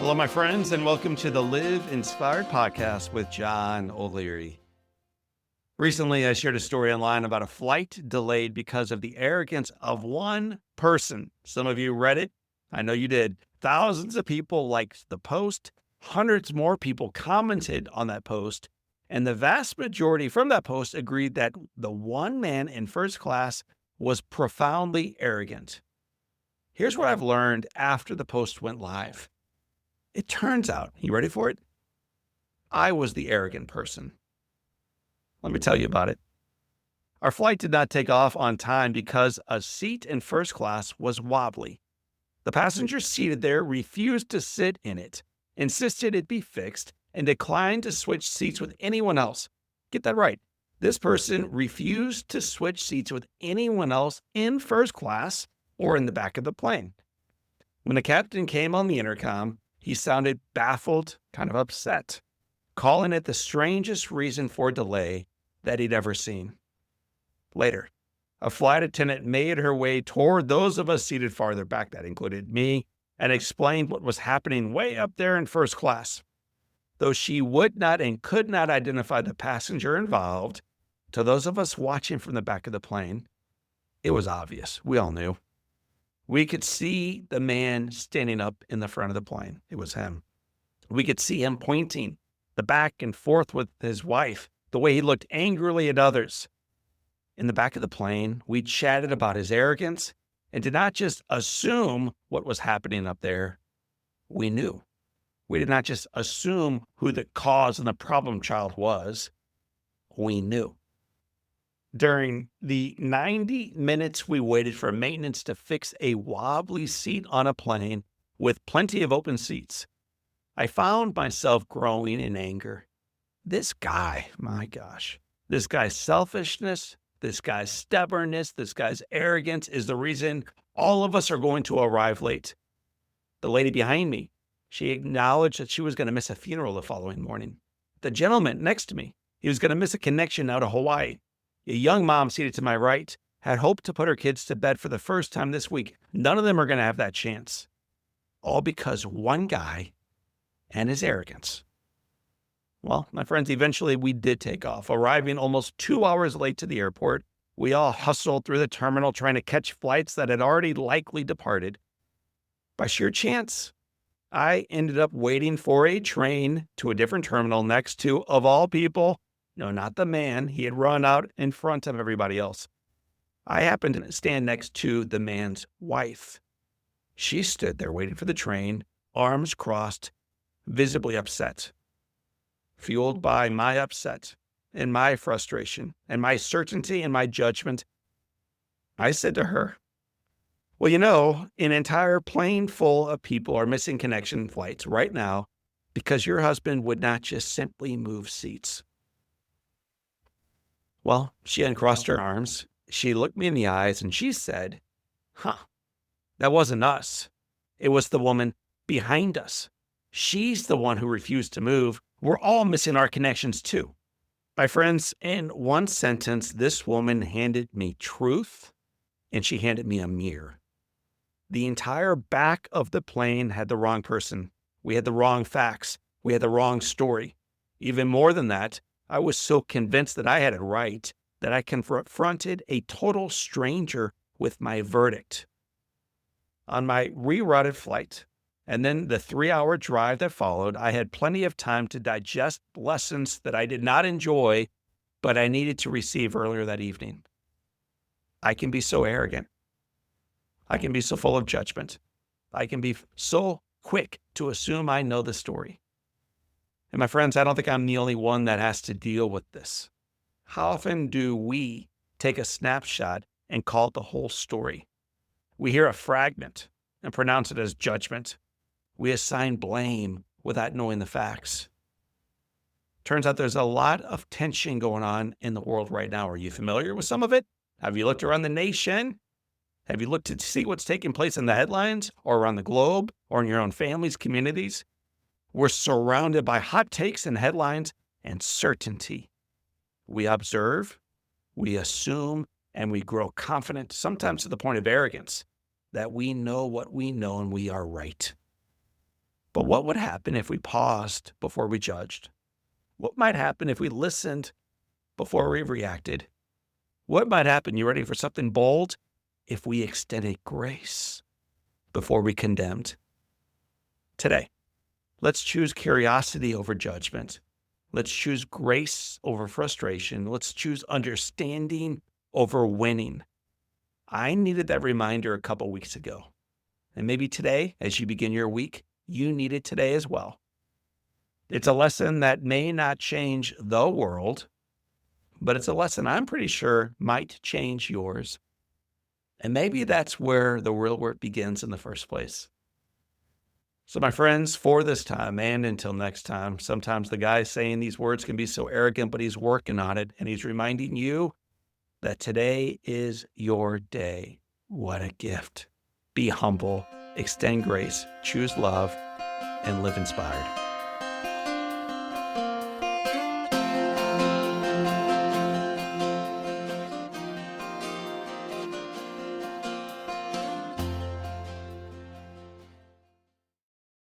Hello, my friends, and welcome to the Live Inspired podcast with John O'Leary. Recently, I shared a story online about a flight delayed because of the arrogance of one person. Some of you read it. I know you did. Thousands of people liked the post. Hundreds more people commented on that post. And the vast majority from that post agreed that the one man in first class was profoundly arrogant. Here's what I've learned after the post went live. It turns out, you ready for it? I was the arrogant person. Let me tell you about it. Our flight did not take off on time because a seat in first class was wobbly. The passengers seated there refused to sit in it, insisted it be fixed, and declined to switch seats with anyone else. Get that right. This person refused to switch seats with anyone else in first class or in the back of the plane. When the captain came on the intercom, he sounded baffled, kind of upset, calling it the strangest reason for delay that he'd ever seen. Later, a flight attendant made her way toward those of us seated farther back, that included me, and explained what was happening way up there in first class. Though she would not and could not identify the passenger involved, to those of us watching from the back of the plane, it was obvious. We all knew. We could see the man standing up in the front of the plane. It was him. We could see him pointing the back and forth with his wife, the way he looked angrily at others. In the back of the plane, we chatted about his arrogance and did not just assume what was happening up there. We knew. We did not just assume who the cause and the problem child was. We knew. During the 90 minutes we waited for maintenance to fix a wobbly seat on a plane with plenty of open seats, I found myself growing in anger. This guy, my gosh, this guy's selfishness, this guy's stubbornness, this guy's arrogance is the reason all of us are going to arrive late. The lady behind me, she acknowledged that she was going to miss a funeral the following morning. The gentleman next to me, he was going to miss a connection out of Hawaii. A young mom seated to my right had hoped to put her kids to bed for the first time this week. None of them are going to have that chance. All because one guy and his arrogance. Well, my friends, eventually we did take off, arriving almost 2 hours late to the airport. We all hustled through the terminal trying to catch flights that had already likely departed. By sheer chance, I ended up waiting for a train to a different terminal next to, of all people, no, not the man. He had run out in front of everybody else. I happened to stand next to the man's wife. She stood there waiting for the train, arms crossed, visibly upset. Fueled by my upset and my frustration and my certainty and my judgment, I said to her, well, you know, an entire plane full of people are missing connection flights right now because your husband would not just simply move seats. Well, she uncrossed her arms, she looked me in the eyes, and she said, that wasn't us. It was the woman behind us. She's the one who refused to move. We're all missing our connections too. My friends, in one sentence, this woman handed me truth, and she handed me a mirror. The entire back of the plane had the wrong person. We had the wrong facts. We had the wrong story. Even more than that, I was so convinced that I had it right that I confronted a total stranger with my verdict. On my rerouted flight, and then the 3-hour drive that followed, I had plenty of time to digest lessons that I did not enjoy, but I needed to receive earlier that evening. I can be so arrogant. I can be so full of judgment. I can be so quick to assume I know the story. And my friends, I don't think I'm the only one that has to deal with this. How often do we take a snapshot and call it the whole story? We hear a fragment and pronounce it as judgment. We assign blame without knowing the facts. Turns out there's a lot of tension going on in the world right now. Are you familiar with some of it? Have you looked around the nation? Have you looked to see what's taking place in the headlines or around the globe or in your own families, communities? We're surrounded by hot takes and headlines and certainty. We observe, we assume, and we grow confident, sometimes to the point of arrogance, that we know what we know and we are right. But what would happen if we paused before we judged? What might happen if we listened before we reacted? What might happen, you ready for something bold, if we extended grace before we condemned? Today, let's choose curiosity over judgment. Let's choose grace over frustration. Let's choose understanding over winning. I needed that reminder a couple weeks ago. And maybe today, as you begin your week, you need it today as well. It's a lesson that may not change the world, but it's a lesson I'm pretty sure might change yours. And maybe that's where the real work begins in the first place. So my friends, for this time and until next time, sometimes the guy saying these words can be so arrogant, but he's working on it. And he's reminding you that today is your day. What a gift. Be humble, extend grace, choose love, and live inspired.